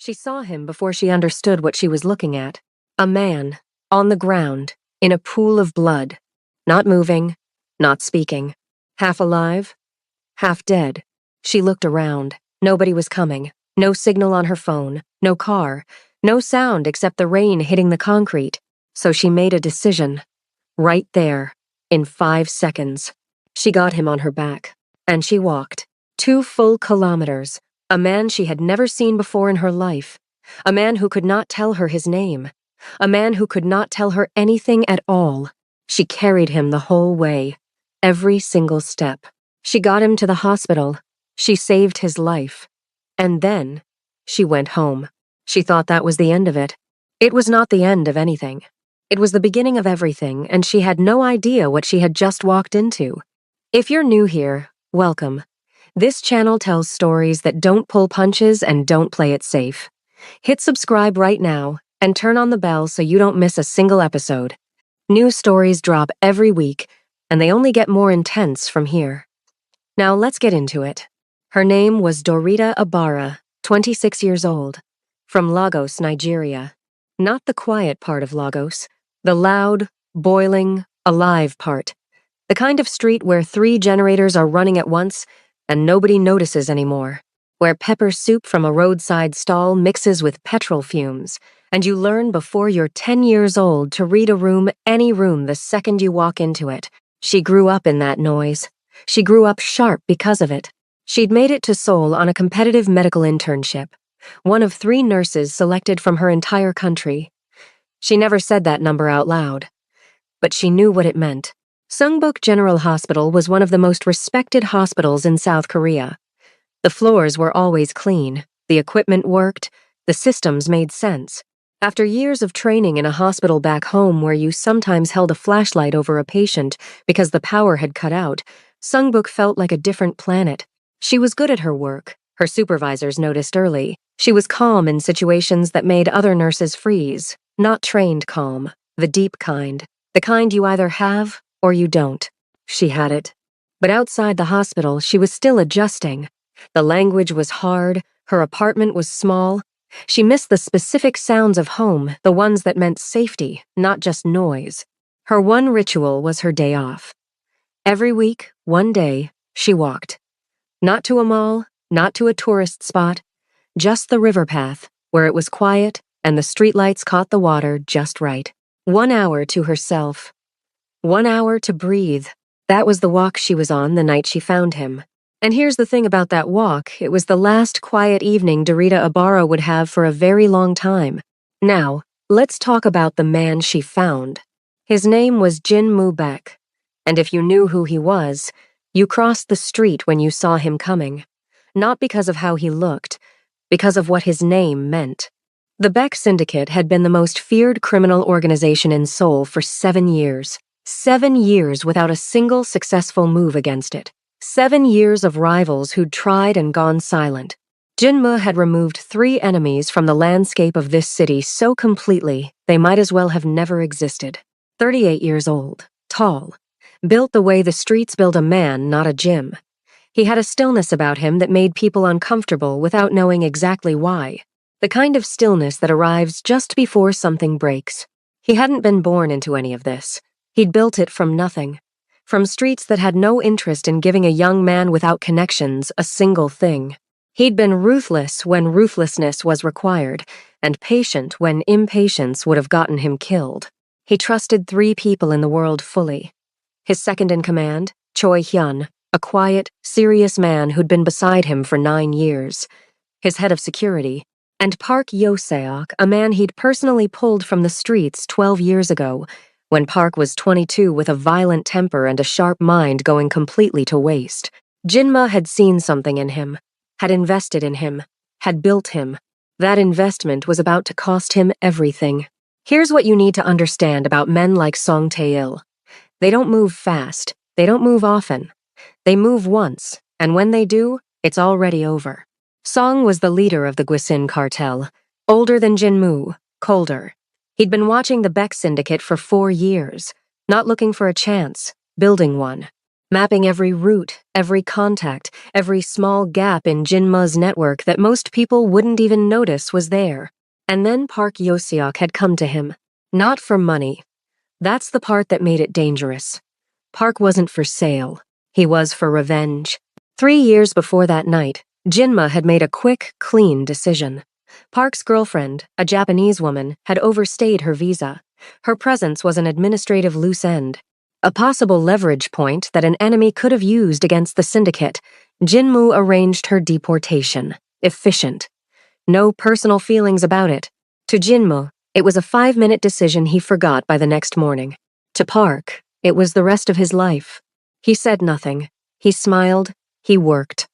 She saw him before she understood what she was looking at. A man, on the ground, in a pool of blood, not moving, not speaking, half alive, half dead. She looked around. Nobody was coming. No signal on her phone, no car, no sound except the rain hitting the concrete. So she made a decision. Right there, in 5 seconds. She got him on her back, and she walked. 2 full kilometers. A man she had never seen before in her life. A man who could not tell her his name. A man who could not tell her anything at all. She carried him the whole way. Every single step. She got him to the hospital. She saved his life. And then, she went home. She thought that was the end of it. It was not the end of anything. It was the beginning of everything, and she had no idea what she had just walked into. If you're new here, welcome. This channel tells stories that don't pull punches and don't play it safe. Hit subscribe right now and turn on the bell so you don't miss a single episode. New stories drop every week, and they only get more intense from here. Now let's get into it. Her name was Dorita Ibarra, 26 years old, from Lagos, Nigeria. Not the quiet part of Lagos, the loud, boiling, alive part. The kind of street where 3 generators are running at once and nobody notices anymore. Where pepper soup from a roadside stall mixes with petrol fumes, and you learn before you're 10 years old to read a room, any room, the second you walk into it. She grew up in that noise. She grew up sharp because of it. She'd made it to Seoul on a competitive medical internship, one of 3 nurses selected from her entire country. She never said that number out loud, but she knew what it meant. Sungbuk General Hospital was one of the most respected hospitals in South Korea. The floors were always clean, the equipment worked, the systems made sense. After years of training in a hospital back home where you sometimes held a flashlight over a patient because the power had cut out, Sungbuk felt like a different planet. She was good at her work. Her supervisors noticed early. She was calm in situations that made other nurses freeze. Not trained calm, the deep kind. The kind you either have or you don't. She had it. But outside the hospital, she was still adjusting. The language was hard. Her apartment was small. She missed the specific sounds of home, the ones that meant safety, not just noise. Her one ritual was her day off. Every week, one day, she walked. Not to a mall, not to a tourist spot, just the river path, where it was quiet and the streetlights caught the water just right. 1 hour to herself. 1 hour to breathe. That was the walk she was on the night she found him. And here's the thing about that walk, it was the last quiet evening Dorita Ibarra would have for a very long time. Now, let's talk about the man she found. His name was Jin Moo Baek, and if you knew who he was, you crossed the street when you saw him coming. Not because of how he looked, because of what his name meant. The Baek Syndicate had been the most feared criminal organization in Seoul for 7 years. 7 years without a single successful move against it. 7 years of rivals who'd tried and gone silent. Jinmu had removed 3 enemies from the landscape of this city so completely they might as well have never existed. 38 years old, tall, built the way the streets build a man, not a gym. He had a stillness about him that made people uncomfortable without knowing exactly why. The kind of stillness that arrives just before something breaks. He hadn't been born into any of this. He'd built it from nothing. From streets that had no interest in giving a young man without connections a single thing. He'd been ruthless when ruthlessness was required, and patient when impatience would have gotten him killed. He trusted 3 people in the world fully. His second-in-command, Choi Hyun, a quiet, serious man who'd been beside him for 9 years. His head of security, and Park Yo-seok, a man he'd personally pulled from the streets 12 years ago, when Park was 22 with a violent temper and a sharp mind going completely to waste. Jinma had seen something in him, had invested in him, had built him. That investment was about to cost him everything. Here's what you need to understand about men like Song Tae-il. They don't move fast. They don't move often. They move once, and when they do, it's already over. Song was the leader of the Gwisin cartel, older than Jinmu, colder. He'd been watching the Baek Syndicate for 4 years, not looking for a chance, building one. mapping every route, every contact, every small gap in Jinma's network that most people wouldn't even notice was there. And then Park Yoseok had come to him. Not for money. That's the part that made it dangerous. Park wasn't for sale. He was for revenge. 3 years before that night, Jinma had made a quick, clean decision. Park's girlfriend, a Japanese woman, had overstayed her visa. Her presence was an administrative loose end. A possible leverage point that an enemy could have used against the syndicate. Jinmu arranged her deportation. Efficient. No personal feelings about it. To Jinmu, it was a 5-minute decision he forgot by the next morning. To Park, it was the rest of his life. He said nothing. He smiled. He worked.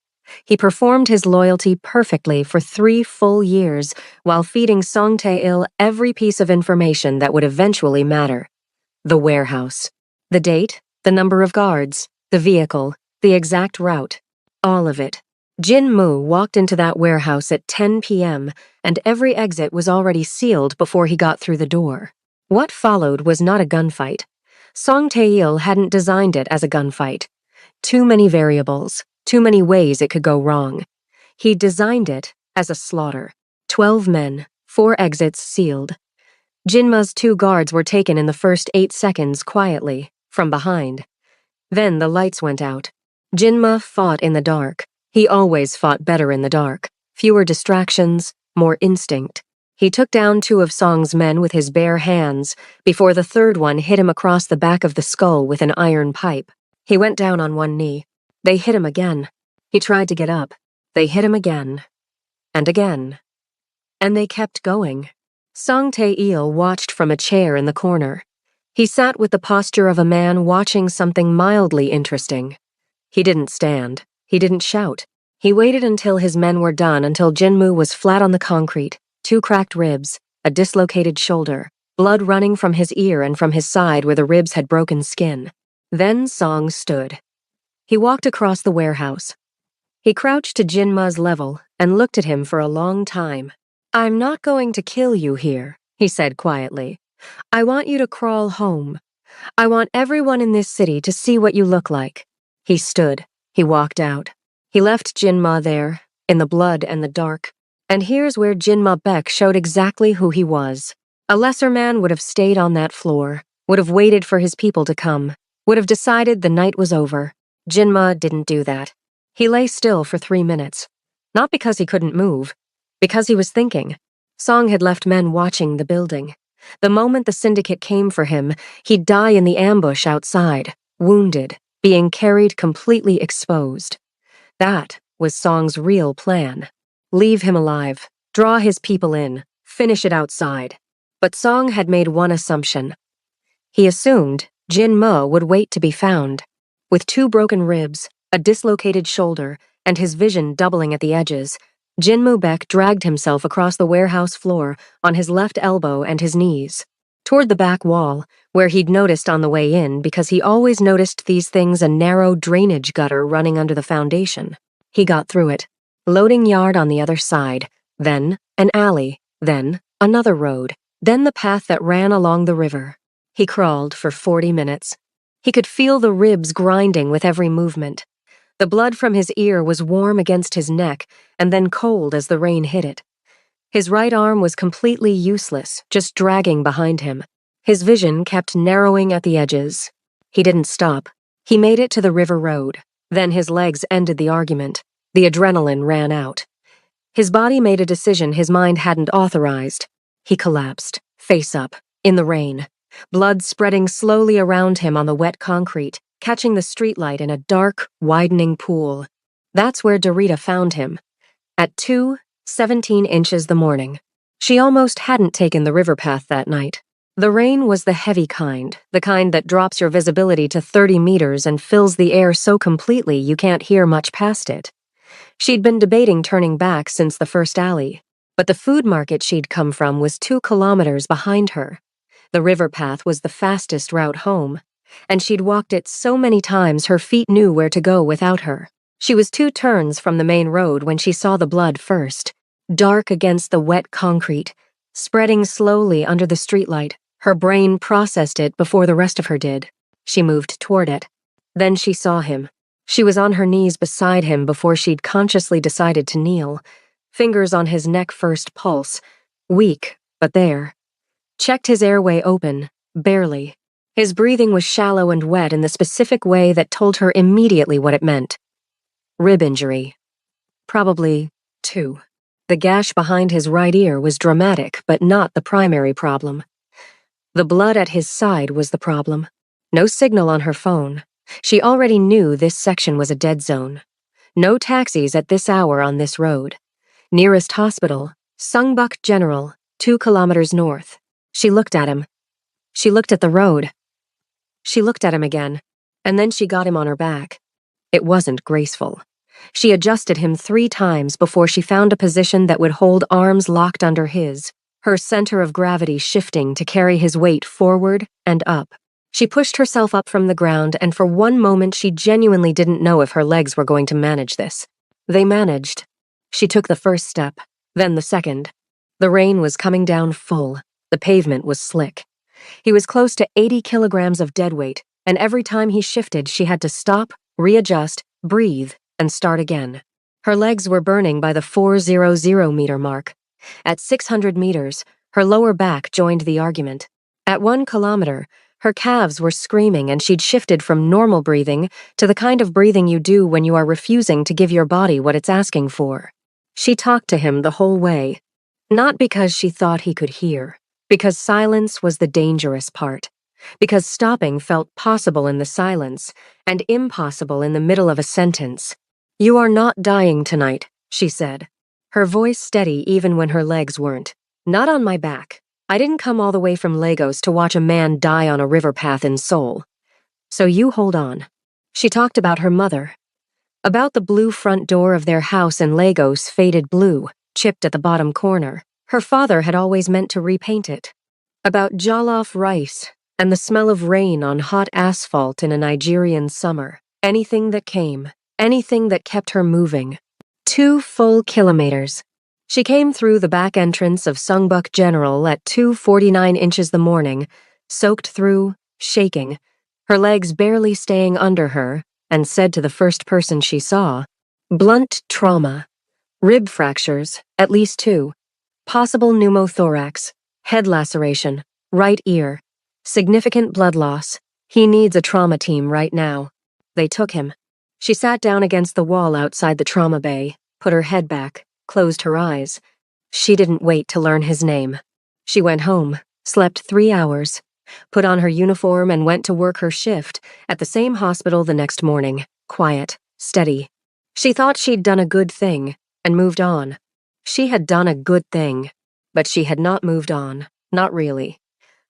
He performed his loyalty perfectly for 3 full years while feeding Song Tae-il every piece of information that would eventually matter. The warehouse. The date, the number of guards, the vehicle, the exact route. All of it. Jin Mu walked into that warehouse at 10 p.m., and every exit was already sealed before he got through the door. What followed was not a gunfight. Song Tae-il hadn't designed it as a gunfight. Too many variables, too many ways it could go wrong. He designed it as a slaughter. 12 men, 4 exits sealed. Jinma's 2 guards were taken in the first 8 seconds quietly, from behind. Then the lights went out. Jinma fought in the dark. He always fought better in the dark. Fewer distractions, more instinct. He took down 2 of Song's men with his bare hands before the 3rd one hit him across the back of the skull with an iron pipe. He went down on one knee. They hit him again. He tried to get up. They hit him again. And again. And they kept going. Song Tae-il watched from a chair in the corner. He sat with the posture of a man watching something mildly interesting. He didn't stand. He didn't shout. He waited until his men were done, until Jinmu was flat on the concrete, 2 cracked ribs, a dislocated shoulder, blood running from his ear and from his side where the ribs had broken skin. Then Song stood. He walked across the warehouse. He crouched to Jinma's level and looked at him for a long time. "I'm not going to kill you here," he said quietly. "I want you to crawl home. I want everyone in this city to see what you look like." He stood. He walked out. He left Jinma there, in the blood and the dark. And here's where Jinma Beck showed exactly who he was. A lesser man would have stayed on that floor, would have waited for his people to come, would have decided the night was over. Jinma didn't do that. He lay still for 3 minutes. Not because he couldn't move, because he was thinking. Song had left men watching the building. The moment the syndicate came for him, he'd die in the ambush outside, wounded, being carried completely exposed. That was Song's real plan. Leave him alive, draw his people in, finish it outside. But Song had made one assumption. He assumed Jin Mo would wait to be found. With 2 broken ribs, a dislocated shoulder, and his vision doubling at the edges, Jinmu Beck dragged himself across the warehouse floor on his left elbow and his knees, toward the back wall, where he'd noticed on the way in because he always noticed these things a narrow drainage gutter running under the foundation. He got through it. Loading yard on the other side, then an alley, then another road, then the path that ran along the river. He crawled for 40 minutes. He could feel the ribs grinding with every movement. The blood from his ear was warm against his neck and then cold as the rain hit it. His right arm was completely useless, just dragging behind him. His vision kept narrowing at the edges. He didn't stop. He made it to the river road. Then his legs ended the argument. The adrenaline ran out. His body made a decision his mind hadn't authorized. He collapsed, face up, in the rain. Blood spreading slowly around him on the wet concrete, catching the streetlight in a dark, widening pool. That's where Dorita found him. At 2:17 inches the morning. She almost hadn't taken the river path that night. The rain was the heavy kind, the kind that drops your visibility to 30 meters and fills the air so completely you can't hear much past it. She'd been debating turning back since the first alley, but the food market she'd come from was 2 kilometers behind her. The river path was the fastest route home, and she'd walked it so many times her feet knew where to go without her. She was 2 turns from the main road when she saw the blood first, dark against the wet concrete, spreading slowly under the streetlight. Her brain processed it before the rest of her did. She moved toward it. Then she saw him. She was on her knees beside him before she'd consciously decided to kneel. Fingers on his neck first pulse. Weak, but there. Checked his airway open, barely. His breathing was shallow and wet in the specific way that told her immediately what it meant. Rib injury. Probably 2. The gash behind his right ear was dramatic, but not the primary problem. The blood at his side was the problem. No signal on her phone. She already knew this section was a dead zone. No taxis at this hour on this road. Nearest hospital, Sungbuk General, 2 kilometers north. She looked at him. She looked at the road. She looked at him again, and then she got him on her back. It wasn't graceful. She adjusted him 3 times before she found a position that would hold arms locked under his, her center of gravity shifting to carry his weight forward and up. She pushed herself up from the ground, and for one moment she genuinely didn't know if her legs were going to manage this. They managed. She took the first step, then the second. The rain was coming down full. The pavement was slick. He was close to 80 kilograms of dead weight, and every time he shifted she had to stop, readjust, breathe, and start again. Her legs were burning by the 400-meter mark. At 600 meters, her lower back joined the argument. At 1 kilometer, her calves were screaming and she'd shifted from normal breathing to the kind of breathing you do when you are refusing to give your body what it's asking for. She talked to him the whole way, not because she thought he could hear, because silence was the dangerous part, because stopping felt possible in the silence and impossible in the middle of a sentence. "You are not dying tonight," she said, her voice steady even when her legs weren't. "Not on my back. I didn't come all the way from Lagos to watch a man die on a river path in Seoul. So you hold on." She talked about her mother, about the blue front door of their house in Lagos, faded blue, chipped at the bottom corner. Her father had always meant to repaint it. About jollof rice and the smell of rain on hot asphalt in a Nigerian summer. Anything that came, anything that kept her moving. 2 full kilometers. She came through the back entrance of Sungbuk General at 2:49 inches the morning, soaked through, shaking, her legs barely staying under her, and said to the first person she saw, "Blunt trauma. Rib fractures, at least 2. Possible pneumothorax. Head laceration. Right ear. Significant blood loss. He needs a trauma team right now." They took him. She sat down against the wall outside the trauma bay, put her head back, closed her eyes. She didn't wait to learn his name. She went home, slept 3 hours, put on her uniform and went to work her shift at the same hospital the next morning, quiet, steady. She thought she'd done a good thing and moved on. She had done a good thing, but she had not moved on, not really.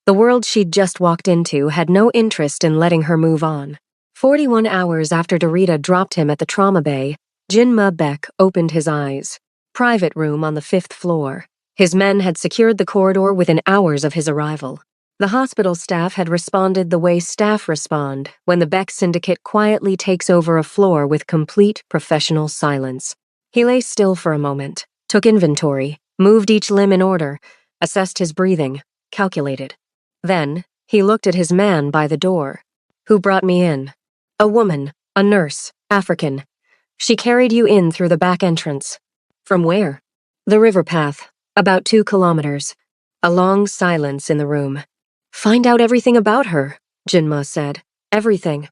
The world she'd just walked into had no interest in letting her move on. 41 hours after Dorita dropped him at the trauma bay, Jinma Beck opened his eyes. Private room on the 5th floor. His men had secured the corridor within hours of his arrival. The hospital staff had responded the way staff respond when the Beck syndicate quietly takes over a floor with complete professional silence. He lay still for a moment, took inventory, moved each limb in order, assessed his breathing, calculated. Then, he looked at his man by the door. "Who brought me in?" "A woman, a nurse, African. She carried you in through the back entrance." "From where?" "The river path, about 2 kilometers. A long silence in the room. "Find out everything about her," Jinma said. "Everything."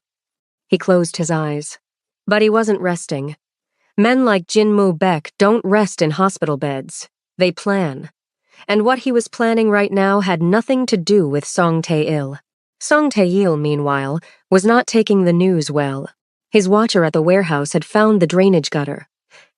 He closed his eyes. But he wasn't resting. Men like Jinmu Beck don't rest in hospital beds. They plan. And what he was planning right now had nothing to do with Song Tae-il. Song Tae-il, meanwhile, was not taking the news well. His watcher at the warehouse had found the drainage gutter,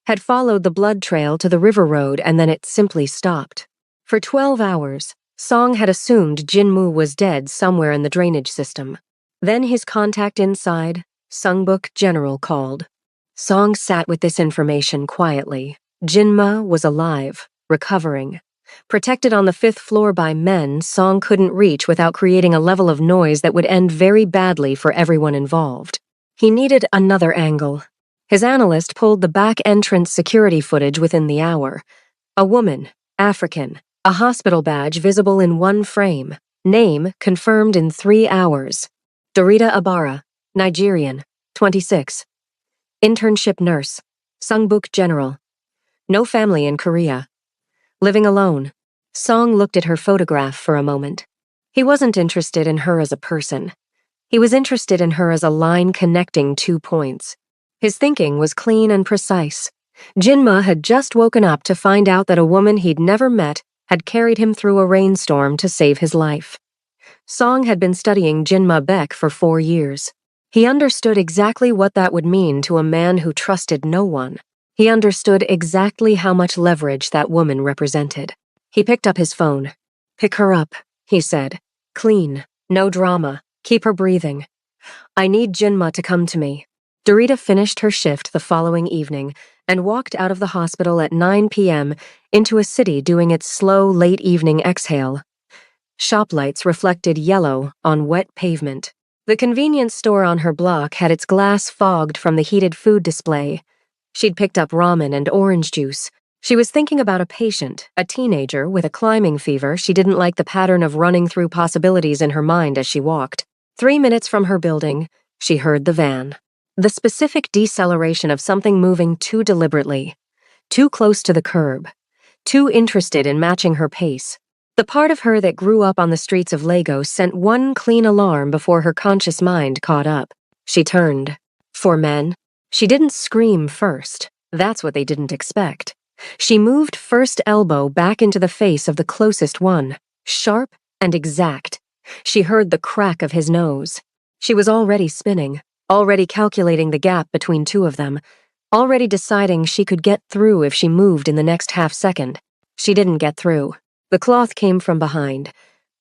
had followed the blood trail to the river road, and then it simply stopped. For 12 hours, Song had assumed Jinmu was dead somewhere in the drainage system. Then his contact inside, Sungbuk General, called. Song sat with this information quietly. Jinma was alive, recovering. Protected on the 5th floor by men Song couldn't reach without creating a level of noise that would end very badly for everyone involved. He needed another angle. His analyst pulled the back entrance security footage within the hour. A woman, African, a hospital badge visible in one frame, name confirmed in 3 hours. Dorita Ibarra. Nigerian, 26. Internship nurse. Sungbuk General. No family in Korea. Living alone. Song looked at her photograph for a moment. He wasn't interested in her as a person. He was interested in her as a line connecting 2 points. His thinking was clean and precise. Jinma had just woken up to find out that a woman he'd never met had carried him through a rainstorm to save his life. Song had been studying Jinma Beck for 4 years. He understood exactly what that would mean to a man who trusted no one. He understood exactly how much leverage that woman represented. He picked up his phone. "Pick her up," he said. "Clean, no drama, keep her breathing. I need Jinma to come to me." Dorita finished her shift the following evening and walked out of the hospital at 9 p.m. into a city doing its slow, late evening exhale. Shop lights reflected yellow on wet pavement. The convenience store on her block had its glass fogged from the heated food display. She'd picked up ramen and orange juice. She was thinking about a patient, a teenager with a climbing fever. She didn't like the pattern of running through possibilities in her mind as she walked. 3 minutes from her building, she heard the van. The specific deceleration of something moving too deliberately, too close to the curb, too interested in matching her pace. The part of her that grew up on the streets of Lagos sent one clean alarm before her conscious mind caught up. She turned. For men, she didn't scream first. That's what they didn't expect. She moved first elbow back into the face of the closest one, sharp and exact. She heard the crack of his nose. She was already spinning, already calculating the gap between two of them, already deciding she could get through if she moved in the next half second. She didn't get through. The cloth came from behind.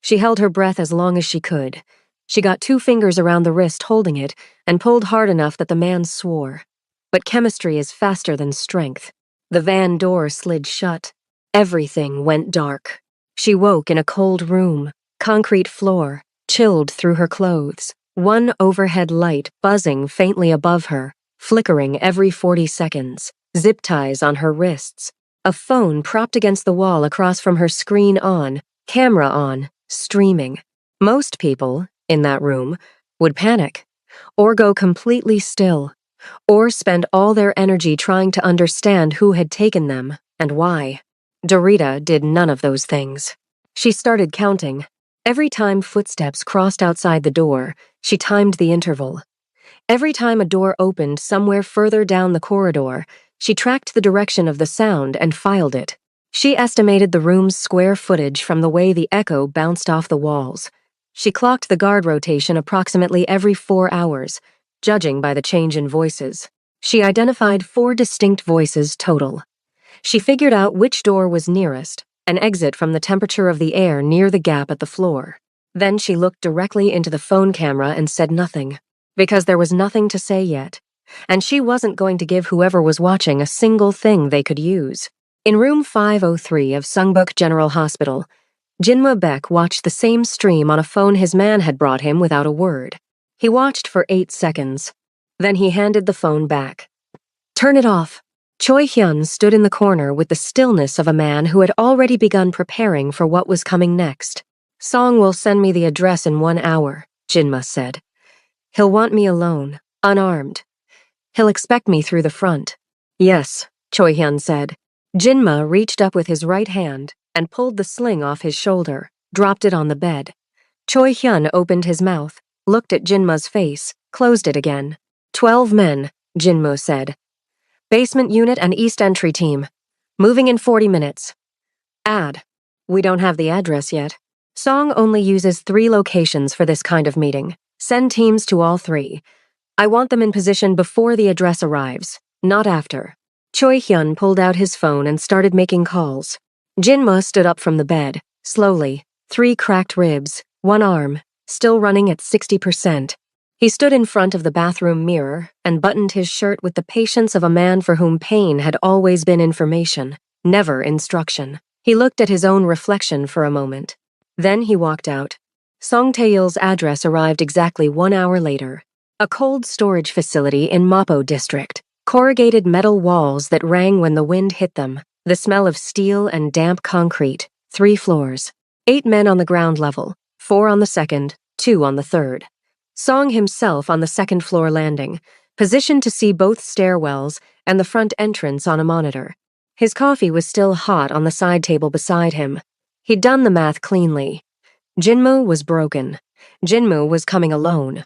She held her breath as long as she could. She got 2 fingers around the wrist holding it and pulled hard enough that the man swore. But chemistry is faster than strength. The van door slid shut. Everything went dark. She woke in a cold room, concrete floor, chilled through her clothes. One overhead light buzzing faintly above her, flickering every 40 seconds. Zip ties on her wrists. A phone propped against the wall across from her, screen on, camera on, streaming. Most people, in that room, would panic, or go completely still, or spend all their energy trying to understand who had taken them and why. Dorita did none of those things. She started counting. Every time footsteps crossed outside the door, she timed the interval. Every time a door opened somewhere further down the corridor, she tracked the direction of the sound and filed it. She estimated the room's square footage from the way the echo bounced off the walls. She clocked the guard rotation approximately every 4 hours, judging by the change in voices. She identified 4 distinct voices total. She figured out which door was nearest, an exit from the temperature of the air near the gap at the floor. Then she looked directly into the phone camera and said nothing, because there was nothing to say yet. And she wasn't going to give whoever was watching a single thing they could use. In room 503 of Sungbuk General Hospital, Jinma Beck watched the same stream on a phone his man had brought him without a word. He watched for 8 seconds. Then he handed the phone back. "Turn it off." Choi Hyun stood in the corner with the stillness of a man who had already begun preparing for what was coming next. "Song will send me the address in 1 hour, Jinma said. "He'll want me alone, unarmed. He'll expect me through the front." "Yes," Choi Hyun said. Jinma reached up with his right hand and pulled the sling off his shoulder, dropped it on the bed. Choi Hyun opened his mouth, looked at Jinma's face, closed it again. 12 men, Jinmo said. "Basement unit and east entry team. Moving in 40 minutes. Add. We don't have the address yet. Song only uses 3 locations for this kind of meeting. Send teams to all 3. I want them in position before the address arrives, not after." Choi Hyun pulled out his phone and started making calls. Jinma stood up from the bed, slowly, 3 cracked ribs, 1 arm, still running at 60%. He stood in front of the bathroom mirror and buttoned his shirt with the patience of a man for whom pain had always been information, never instruction. He looked at his own reflection for a moment. Then he walked out. Song Tae-il's address arrived exactly 1 hour later. A cold storage facility in Mapo district. Corrugated metal walls that rang when the wind hit them. The smell of steel and damp concrete. 3 floors. 8 men on the ground level. 4 on the second, 2 on the third. Song himself on the second-floor landing, positioned to see both stairwells and the front entrance on a monitor. His coffee was still hot on the side table beside him. He'd done the math cleanly. Jinmu was broken. Jinmu was coming alone.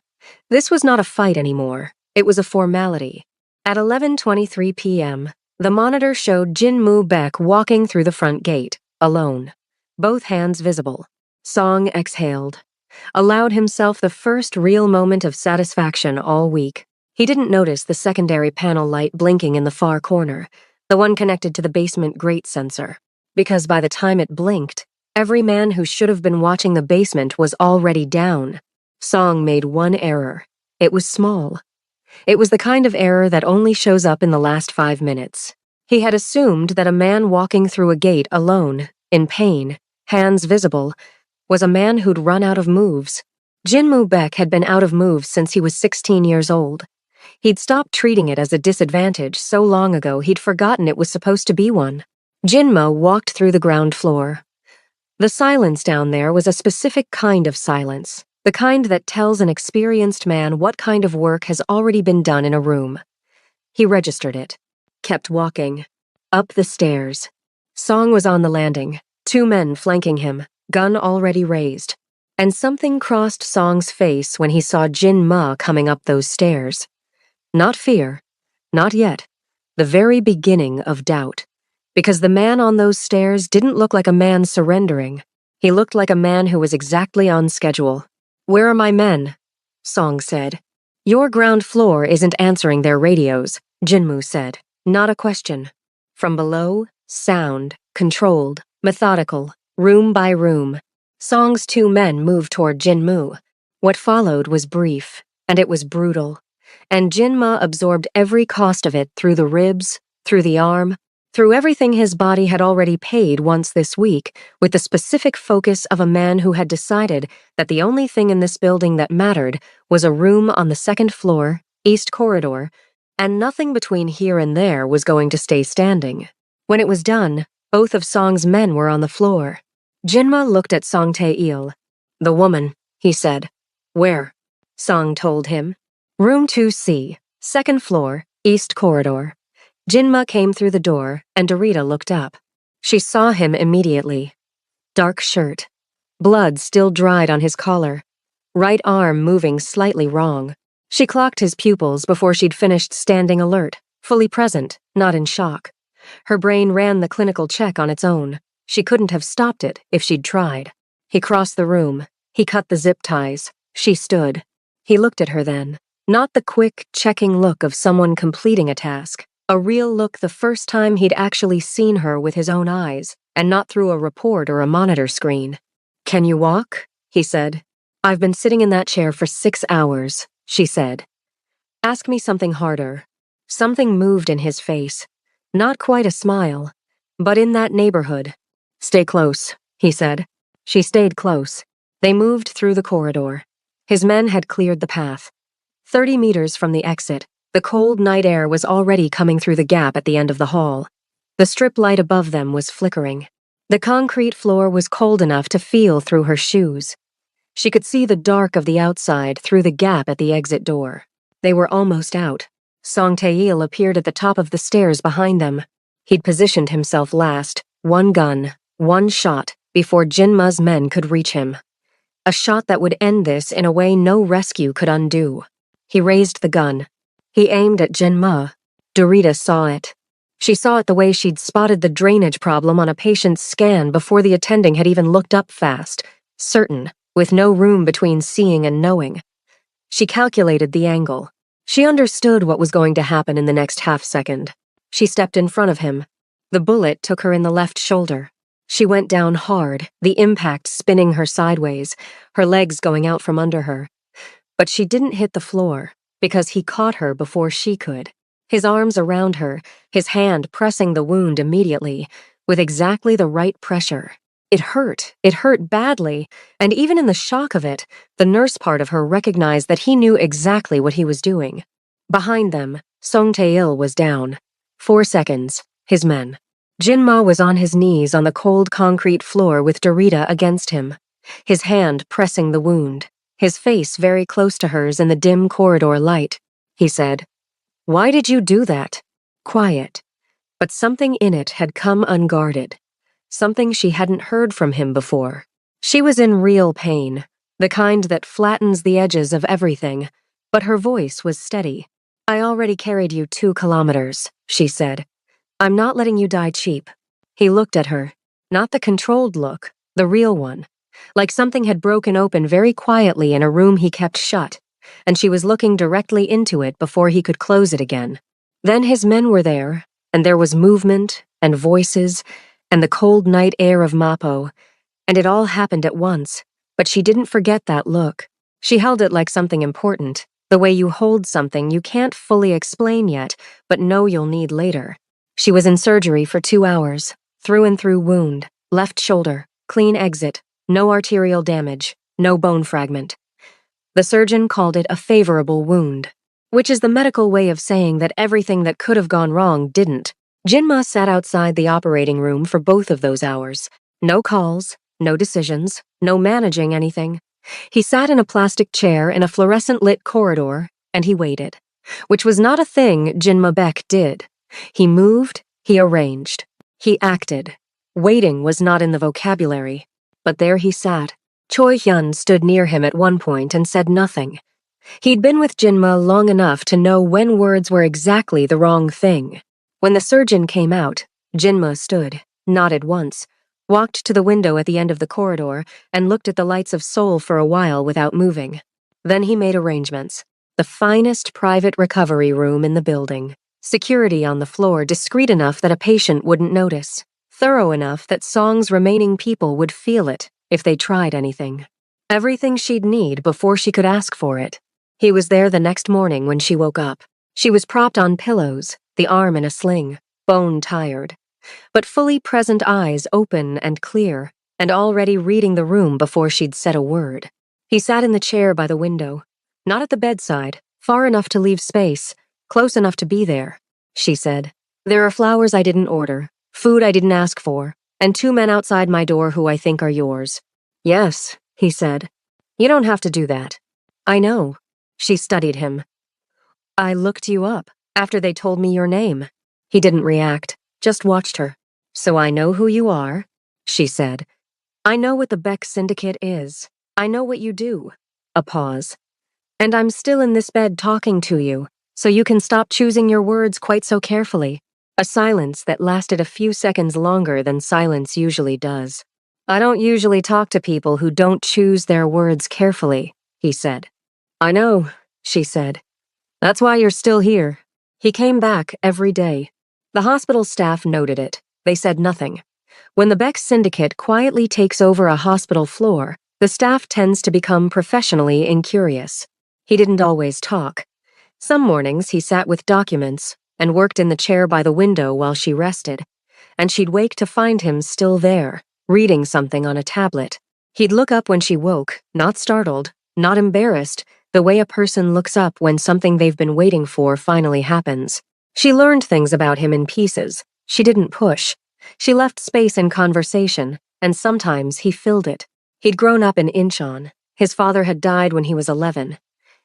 This was not a fight anymore. It was a formality. At 11:23 p.m., the monitor showed Jinmu Beck walking through the front gate, alone, both hands visible. Song exhaled, allowed himself the first real moment of satisfaction all week. He didn't notice the secondary panel light blinking in the far corner, the one connected to the basement grate sensor, because by the time it blinked, every man who should have been watching the basement was already down. Song made one error. It was small. It was the kind of error that only shows up in the last 5 minutes. He had assumed that a man walking through a gate alone, in pain, hands visible, was a man who'd run out of moves. Jinmu Beck had been out of moves since he was 16 years old. He'd stopped treating it as a disadvantage so long ago he'd forgotten it was supposed to be one. Jinmu walked through the ground floor. The silence down there was a specific kind of silence, the kind that tells an experienced man what kind of work has already been done in a room. He registered it, kept walking, up the stairs. Song was on the landing, 2 men flanking him, gun already raised. And something crossed Song's face when he saw Jin Ma coming up those stairs. Not fear, not yet, the very beginning of doubt. Because the man on those stairs didn't look like a man surrendering. He looked like a man who was exactly on schedule. "Where are my men?" Song said. "Your ground floor isn't answering their radios," Jinmu said. Not a question. From below, sound, controlled, methodical, room by room. Song's 2 men moved toward Jinmu. What followed was brief, and it was brutal. And Jinma absorbed every cost of it through the ribs, through the arm, through everything his body had already paid once this week, with the specific focus of a man who had decided that the only thing in this building that mattered was a room on the 2nd floor, east corridor, and nothing between here and there was going to stay standing. When it was done, both of Song's men were on the floor. Jinma looked at Song Tae-il. "The woman," he said. "Where?" Song told him. "Room 2C, 2nd floor, east corridor." Jinma came through the door, and Dorita looked up. She saw him immediately. Dark shirt. Blood still dried on his collar. Right arm moving slightly wrong. She clocked his pupils before she'd finished standing alert, fully present, not in shock. Her brain ran the clinical check on its own. She couldn't have stopped it if she'd tried. He crossed the room. He cut the zip ties. She stood. He looked at her then. Not the quick, checking look of someone completing a task. A real look the first time he'd actually seen her with his own eyes, and not through a report or a monitor screen. "Can you walk?" he said. "I've been sitting in that chair for 6 hours," she said. "Ask me something harder." Something moved in his face. Not quite a smile, but in that neighborhood. "Stay close," he said. She stayed close. They moved through the corridor. His men had cleared the path. 30 meters from the exit, the cold night air was already coming through the gap at the end of the hall. The strip light above them was flickering. The concrete floor was cold enough to feel through her shoes. She could see the dark of the outside through the gap at the exit door. They were almost out. Song Tae-il appeared at the top of the stairs behind them. He'd positioned himself last, 1 gun, 1 shot, before Jinma's men could reach him. A shot that would end this in a way no rescue could undo. He raised the gun. He aimed at Jinma. Dorita saw it. She saw it the way she'd spotted the drainage problem on a patient's scan before the attending had even looked up fast, certain, with no room between seeing and knowing. She calculated the angle. She understood what was going to happen in the next half-second. She stepped in front of him. The bullet took her in the left shoulder. She went down hard, the impact spinning her sideways, her legs going out from under her. But she didn't hit the floor, because he caught her before she could. His arms around her, his hand pressing the wound immediately, with exactly the right pressure. It hurt badly, and even in the shock of it, the nurse part of her recognized that he knew exactly what he was doing. Behind them, Song Tae-il was down. 4 seconds, his men. Jinma was on his knees on the cold concrete floor with Dorita against him, his hand pressing the wound. his face very close to hers in the dim corridor light. He said, "Why did you do that?" Quiet. But something in it had come unguarded. Something she hadn't heard from him before. She was in real pain, the kind that flattens the edges of everything, but her voice was steady. "I already carried you 2 kilometers," she said. "I'm not letting you die cheap." He looked at her. Not the controlled look, the real one. Like something had broken open very quietly in a room he kept shut, and she was looking directly into it before he could close it again. Then his men were there, and there was movement, and voices, and the cold night air of Mapo, and it all happened at once, but she didn't forget that look. She held it like something important, the way you hold something you can't fully explain yet, but know you'll need later. She was in surgery for 2 hours, through and through wound, left shoulder, clean exit, no arterial damage, no bone fragment. The surgeon called it a favorable wound, which is the medical way of saying that everything that could have gone wrong didn't. Jinma sat outside the operating room for both of those hours. No calls, no decisions, no managing anything. He sat in a plastic chair in a fluorescent-lit corridor, and he waited, which was not a thing Jinma Beck did. He moved, he arranged, he acted. Waiting was not in the vocabulary, but there he sat. Choi Hyun stood near him at one point and said nothing. He'd been with Jinma long enough to know when words were exactly the wrong thing. When the surgeon came out, Jinma stood, nodded once, walked to the window at the end of the corridor, and looked at the lights of Seoul for a while without moving. Then he made arrangements. The finest private recovery room in the building. Security on the floor discreet enough that a patient wouldn't notice. Thorough enough that Song's remaining people would feel it if they tried anything. Everything she'd need before she could ask for it. He was there the next morning when she woke up. She was propped on pillows, the arm in a sling, bone tired, but fully present eyes open and clear, and already reading the room before she'd said a word. He sat in the chair by the window, not at the bedside, far enough to leave space, close enough to be there. She said, "There are flowers I didn't order, food I didn't ask for, and 2 men outside my door who I think are yours." "Yes," he said. "You don't have to do that." "I know." She studied him. "I looked you up after they told me your name." He didn't react, just watched her. "So I know who you are," she said. "I know what the Beck Syndicate is. I know what you do." A pause. "And I'm still in this bed talking to you, so you can stop choosing your words quite so carefully." A silence that lasted a few seconds longer than silence usually does. "I don't usually talk to people who don't choose their words carefully," he said. "I know," she said. "That's why you're still here." He came back every day. The hospital staff noted it. They said nothing. When the Beck Syndicate quietly takes over a hospital floor, the staff tends to become professionally incurious. He didn't always talk. Some mornings he sat with documents and worked in the chair by the window while she rested, and she'd wake to find him still there, reading something on a tablet. He'd look up when she woke, not startled, not embarrassed, the way a person looks up when something they've been waiting for finally happens. She learned things about him in pieces. She didn't push. She left space in conversation, and sometimes he filled it. He'd grown up in Incheon. His father had died when he was 11.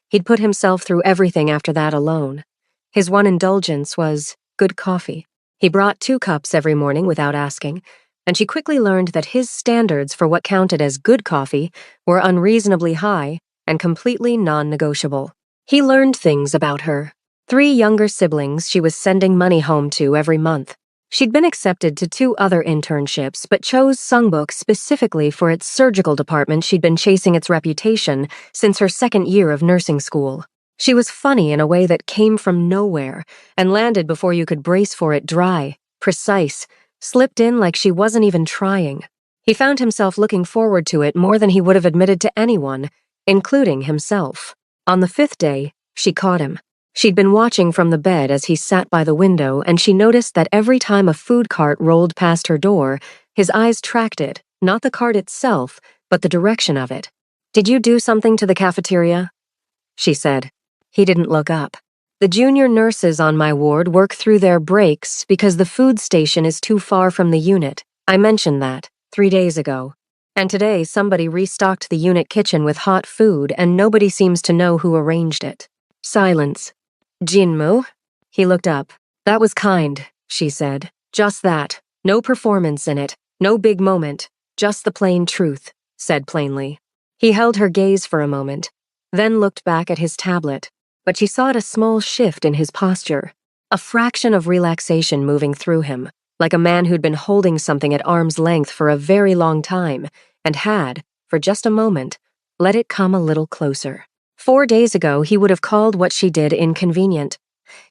He'd put himself through everything after that alone. His one indulgence was good coffee. He brought 2 cups every morning without asking, and she quickly learned that his standards for what counted as good coffee were unreasonably high and completely non-negotiable. He learned things about her. 3 younger siblings she was sending money home to every month. She'd been accepted to 2 other internships, but chose Sungbuk specifically for its surgical department. She'd been chasing its reputation since her 2nd year of nursing school. She was funny in a way that came from nowhere and landed before you could brace for it, dry, precise, slipped in like she wasn't even trying. He found himself looking forward to it more than he would have admitted to anyone, including himself. On the 5th day, she caught him. She'd been watching from the bed as he sat by the window, and she noticed that every time a food cart rolled past her door, his eyes tracked it, not the cart itself, but the direction of it. "Did you do something to the cafeteria?" she said. He didn't look up. "The junior nurses on my ward work through their breaks because the food station is too far from the unit. I mentioned that 3 days ago. And today somebody restocked the unit kitchen with hot food and nobody seems to know who arranged it. Silence. Jinmu? He looked up. That was kind, she said. Just that. No performance in it. No big moment. Just the plain truth, said plainly. He held her gaze for a moment, then looked back at his tablet, but she saw a small shift in his posture, a fraction of relaxation moving through him, like a man who'd been holding something at arm's length for a very long time and had, for just a moment, let it come a little closer. 4 days ago, he would have called what she did inconvenient.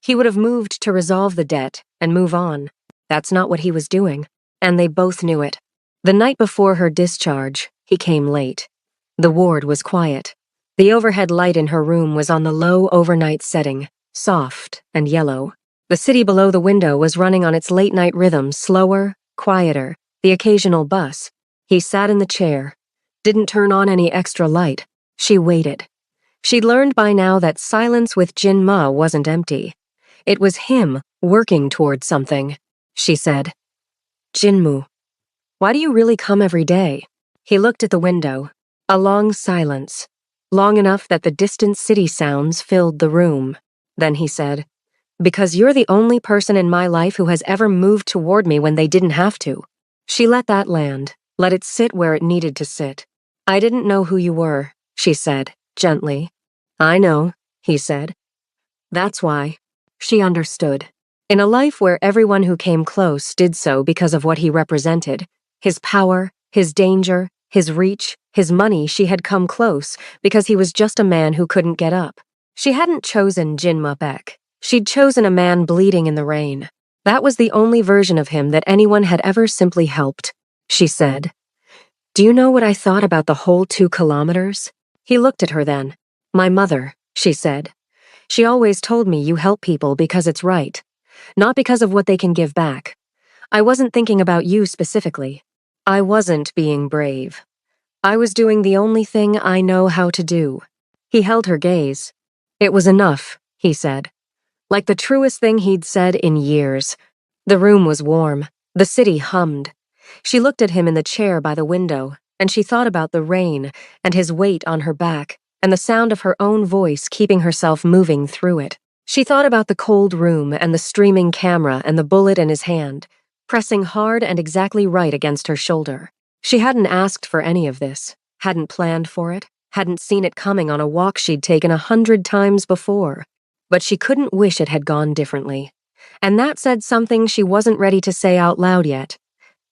He would have moved to resolve the debt and move on. That's not what he was doing, and they both knew it. The night before her discharge, he came late. The ward was quiet. The overhead light in her room was on the low overnight setting, soft and yellow. The city below the window was running on its late-night rhythm, slower, quieter, the occasional bus. He sat in the chair, didn't turn on any extra light. She waited. She'd learned by now that silence with Jinma wasn't empty. It was him working toward something. She said, Jinmu, why do you really come every day? He looked at the window. A long silence, long enough that the distant city sounds filled the room. Then he said, because you're the only person in my life who has ever moved toward me when they didn't have to. She let that land, let it sit where it needed to sit. I didn't know who you were, she said, gently. I know, he said. That's why. She understood. In a life where everyone who came close did so because of what he represented, his power, his danger, his reach, his money, she had come close because he was just a man who couldn't get up. She hadn't chosen Jinma Beck. She'd chosen a man bleeding in the rain. That was the only version of him that anyone had ever simply helped. She said, do you know what I thought about the whole 2 kilometers? He looked at her then. My mother, she said. She always told me you help people because it's right, not because of what they can give back. I wasn't thinking about you specifically. I wasn't being brave. I was doing the only thing I know how to do. He held her gaze. It was enough, he said. Like the truest thing he'd said in years. The room was warm. The city hummed. She looked at him in the chair by the window, and she thought about the rain and his weight on her back and the sound of her own voice keeping herself moving through it. She thought about the cold room and the streaming camera and the bullet in his hand, pressing hard and exactly right against her shoulder. She hadn't asked for any of this, hadn't planned for it, hadn't seen it coming on a walk she'd taken 100 times before. But she couldn't wish it had gone differently. And that said something she wasn't ready to say out loud yet.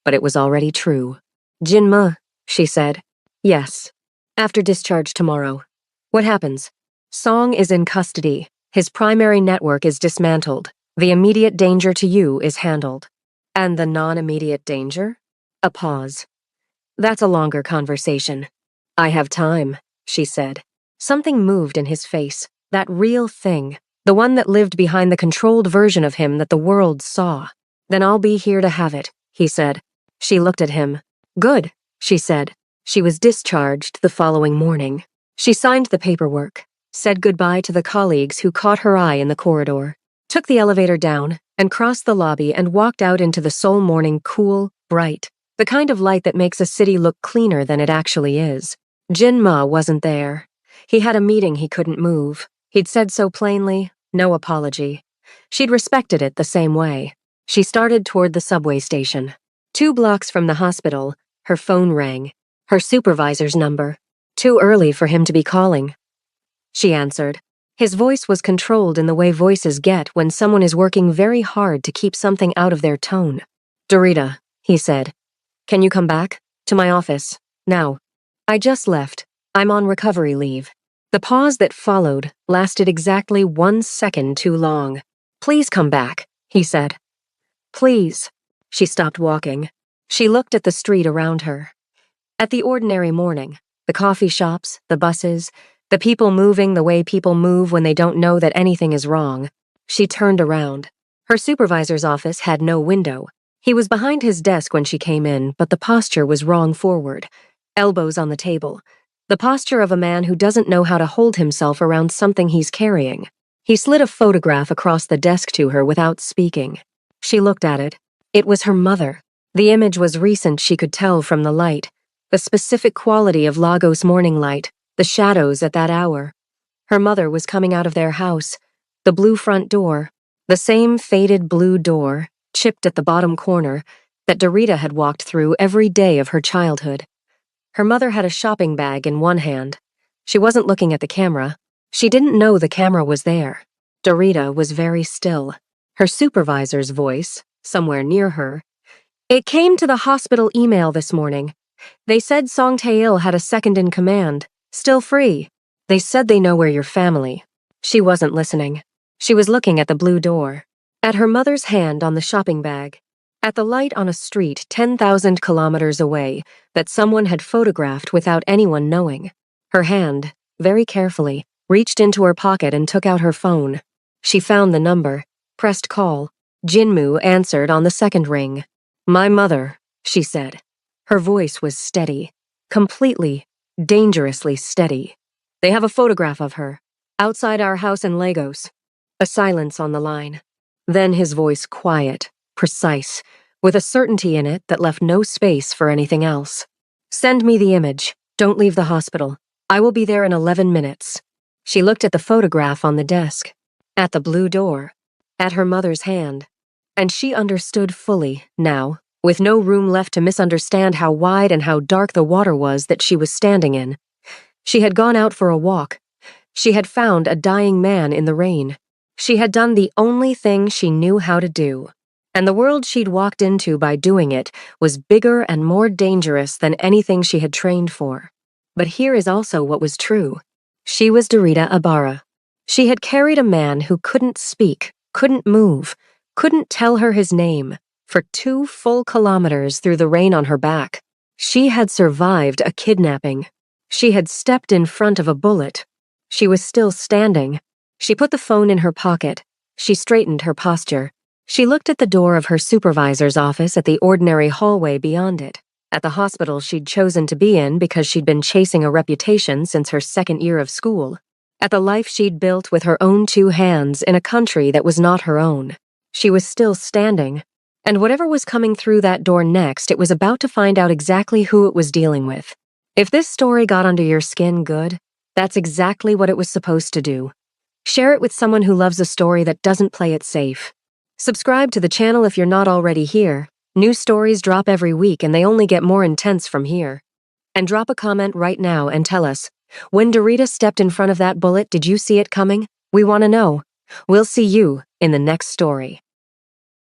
But it was already true. Jinma, she said. Yes. After discharge tomorrow. What happens? Song is in custody. His primary network is dismantled. The immediate danger to you is handled. And the non-immediate danger? A pause. That's a longer conversation. I have time, she said. Something moved in his face, that real thing, the one that lived behind the controlled version of him that the world saw. Then I'll be here to have it, he said. She looked at him. Good, she said. She was discharged the following morning. She signed the paperwork, said goodbye to the colleagues who caught her eye in the corridor, took the elevator down, and crossed the lobby and walked out into the Seoul morning, cool, bright, the kind of light that makes a city look cleaner than it actually is. Jinma wasn't there. He had a meeting he couldn't move. He'd said so plainly, no apology. She'd respected it the same way. She started toward the subway station. 2 blocks from the hospital, her phone rang. Her supervisor's number. Too early for him to be calling. She answered. His voice was controlled in the way voices get when someone is working very hard to keep something out of their tone. Dorita, he said. Can you come back? To my office. Now. I just left. I'm on recovery leave. The pause that followed lasted exactly 1 second too long. Please come back, he said. Please. She stopped walking. She looked at the street around her. At the ordinary morning, the coffee shops, the buses, the people moving the way people move when they don't know that anything is wrong. She turned around. Her supervisor's office had no window. He was behind his desk when she came in, but the posture was wrong forward. Elbows on the table. The posture of a man who doesn't know how to hold himself around something he's carrying. He slid a photograph across the desk to her without speaking. She looked at it. It was her mother. The image was recent, she could tell from the light. the specific quality of Lagos morning light, the shadows at that hour. Her mother was coming out of their house, the blue front door, the same faded blue door, chipped at the bottom corner, that Dorita had walked through every day of her childhood. Her mother had a shopping bag in one hand. She wasn't looking at the camera. She didn't know the camera was there. Dorita was very still. Her supervisor's voice, somewhere near her. It came to the hospital email this morning. They said Song Tae-il had a second in command, still free. They said they know where your family. She wasn't listening. She was looking at the blue door, at her mother's hand on the shopping bag, at the light on a street 10,000 kilometers away that someone had photographed without anyone knowing. Her hand, very carefully, reached into her pocket and took out her phone. She found the number, pressed call. Jinmu answered on the second ring. My mother, she said. Her voice was steady, completely, dangerously steady. They have a photograph of her, outside our house in Lagos. A silence on the line. Then his voice quiet, precise, with a certainty in it that left no space for anything else. Send me the image. Don't leave the hospital. I will be there in 11 minutes. She looked at the photograph on the desk, at the blue door, at her mother's hand, and she understood fully, now, with no room left to misunderstand how wide and how dark the water was that she was standing in. She had gone out for a walk. She had found a dying man in the rain. She had done the only thing she knew how to do. And the world she'd walked into by doing it was bigger and more dangerous than anything she had trained for. But here is also what was true. She was Dorita Ibarra. She had carried a man who couldn't speak, couldn't move, couldn't tell her his name, for 2 full kilometers through the rain on her back. She had survived a kidnapping. She had stepped in front of a bullet. She was still standing. She put the phone in her pocket. She straightened her posture. She looked at the door of her supervisor's office at the ordinary hallway beyond it, at the hospital she'd chosen to be in because she'd been chasing a reputation since her second year of school, at the life she'd built with her own 2 hands in a country that was not her own. She was still standing, and whatever was coming through that door next, it was about to find out exactly who it was dealing with. If this story got under your skin good, that's exactly what it was supposed to do. Share it with someone who loves a story that doesn't play it safe. Subscribe to the channel if you're not already here. New stories drop every week and they only get more intense from here. And drop a comment right now and tell us, when Dorita stepped in front of that bullet, did you see it coming? We want to know. We'll see you in the next story.